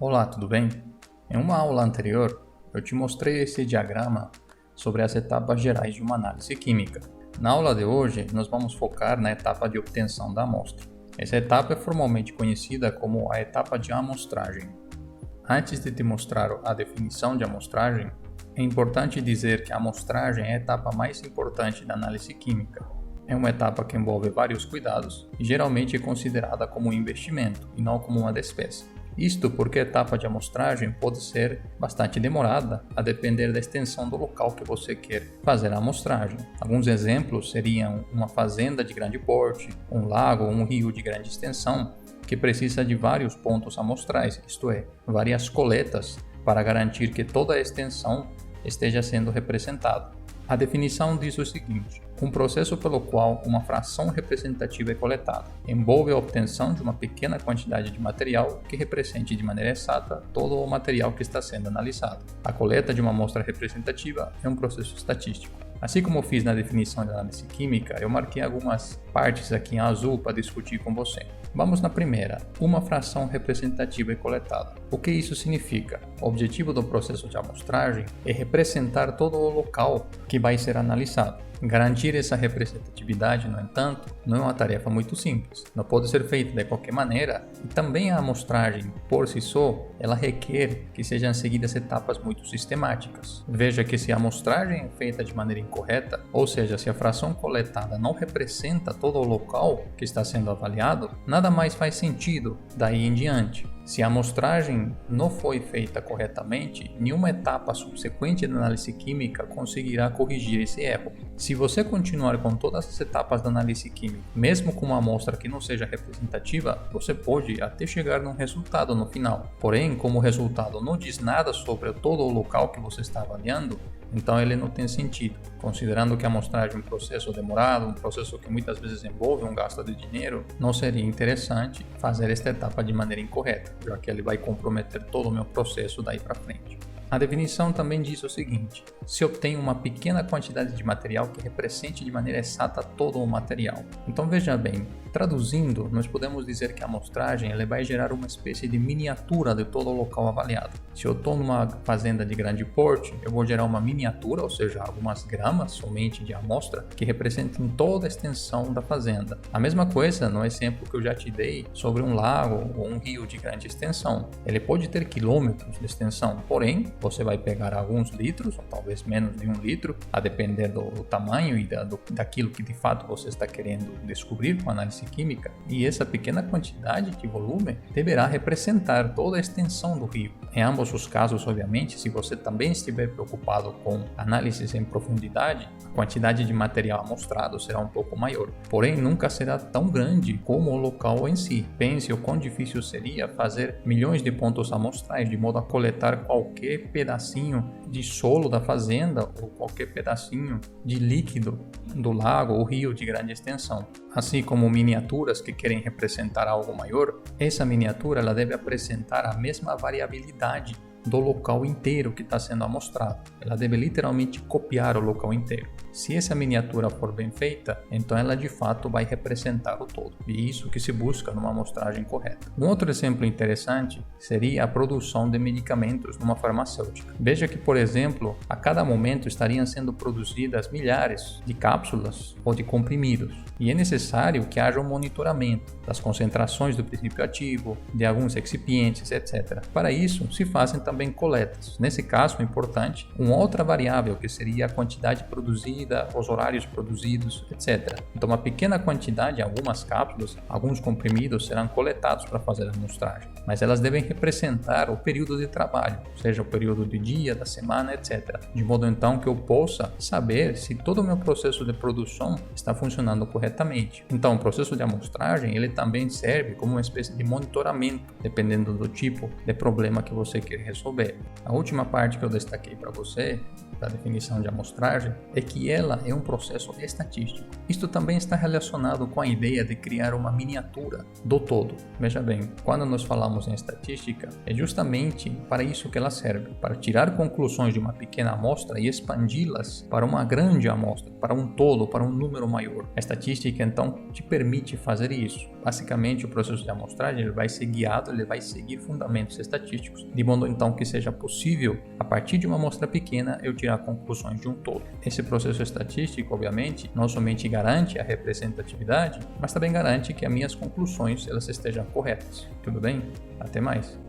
Olá, tudo bem? Em uma aula anterior, eu te mostrei esse diagrama sobre as etapas gerais de uma análise química. Na aula de hoje, nós vamos focar na etapa de obtenção da amostra. Essa etapa é formalmente conhecida como a etapa de amostragem. Antes de te mostrar a definição de amostragem, é importante dizer que a amostragem é a etapa mais importante da análise química. É uma etapa que envolve vários cuidados e geralmente é considerada como um investimento e não como uma despesa. Isto porque a etapa de amostragem pode ser bastante demorada, a depender da extensão do local que você quer fazer a amostragem. Alguns exemplos seriam uma fazenda de grande porte, um lago ou um rio de grande extensão, que precisa de vários pontos amostrais, isto é, várias coletas, para garantir que toda a extensão esteja sendo representada. A definição diz o seguinte: um processo pelo qual uma fração representativa é coletada envolve a obtenção de uma pequena quantidade de material que represente de maneira exata todo o material que está sendo analisado. A coleta de uma amostra representativa é um processo estatístico. Assim como eu fiz na definição de análise química, eu marquei algumas partes aqui em azul para discutir com você. Vamos na primeira, uma fração representativa é coletada. O que isso significa? O objetivo do processo de amostragem é representar todo o local que vai ser analisado. Garantir essa representatividade, no entanto, não é uma tarefa muito simples. Não pode ser feita de qualquer maneira e também a amostragem, por si só, ela requer que sejam seguidas etapas muito sistemáticas. Veja que se a amostragem é feita de maneira incorreta, ou seja, se a fração coletada não representa todo o local que está sendo avaliado, nada mais faz sentido daí em diante. Se a amostragem não foi feita corretamente, nenhuma etapa subsequente da análise química conseguirá corrigir esse erro. Se você continuar com todas as etapas da análise química, mesmo com uma amostra que não seja representativa, você pode até chegar num resultado no final. Porém, como o resultado não diz nada sobre todo o local que você está avaliando, então ele não tem sentido. Considerando que a amostragem é um processo demorado, um processo que muitas vezes envolve um gasto de dinheiro, não seria interessante fazer esta etapa de maneira incorreta, já que ele vai comprometer todo o meu processo daí para frente. A definição também diz o seguinte: se obtém uma pequena quantidade de material que represente de maneira exata todo o material. Então veja bem, traduzindo, nós podemos dizer que a amostragem ela vai gerar uma espécie de miniatura de todo o local avaliado. Se eu estou numa fazenda de grande porte, eu vou gerar uma miniatura, ou seja, algumas gramas somente de amostra que representem toda a extensão da fazenda. A mesma coisa no exemplo que eu já te dei sobre um lago ou um rio de grande extensão. Ele pode ter quilômetros de extensão, porém, você vai pegar alguns litros, ou talvez menos de 1 litro, a depender do tamanho e daquilo que de fato você está querendo descobrir com a análise química, e essa pequena quantidade de volume deverá representar toda a extensão do rio. Em ambos os casos, obviamente, se você também estiver preocupado com análises em profundidade, a quantidade de material amostrado será um pouco maior, porém nunca será tão grande como o local em si. Pense o quão difícil seria fazer milhões de pontos amostrais de modo a coletar qualquer pedacinho de solo da fazenda ou qualquer pedacinho de líquido do lago ou rio de grande extensão. Assim como miniaturas que querem representar algo maior, essa miniatura ela deve apresentar a mesma variabilidade do local inteiro que está sendo amostrado. Ela deve literalmente copiar o local inteiro. Se essa miniatura for bem feita, então ela de fato vai representar o todo. E isso que se busca numa amostragem correta. Um outro exemplo interessante seria a produção de medicamentos numa farmacêutica. Veja que, por exemplo, a cada momento estariam sendo produzidas milhares de cápsulas ou de comprimidos. E é necessário que haja um monitoramento das concentrações do princípio ativo, de alguns excipientes, etc. Para isso, se fazem também coletas. Nesse caso, é importante uma outra variável, que seria a quantidade produzida, os horários produzidos, etc. Então, uma pequena quantidade, algumas cápsulas, alguns comprimidos serão coletados para fazer a amostragem, mas elas devem representar o período de trabalho, seja o período de dia, da semana, etc. De modo então que eu possa saber se todo o meu processo de produção está funcionando corretamente. Então, o processo de amostragem ele também serve como uma espécie de monitoramento, dependendo do tipo de problema que você quer resolver. A última parte que eu destaquei para você, da definição de amostragem, é que ela é um processo estatístico. Isto também está relacionado com a ideia de criar uma miniatura do todo. Veja bem, quando nós falamos em estatística, é justamente para isso que ela serve, para tirar conclusões de uma pequena amostra e expandi-las para uma grande amostra, para um todo, para um número maior. A estatística, então, te permite fazer isso. Basicamente, o processo de amostragem ele vai ser guiado, ele vai seguir fundamentos estatísticos, de modo então que seja possível, a partir de uma amostra pequena, eu tirar conclusões de um todo. Esse processo estatístico, obviamente, não somente garante a representatividade, mas também garante que as minhas conclusões elas estejam corretas. Tudo bem? Até mais!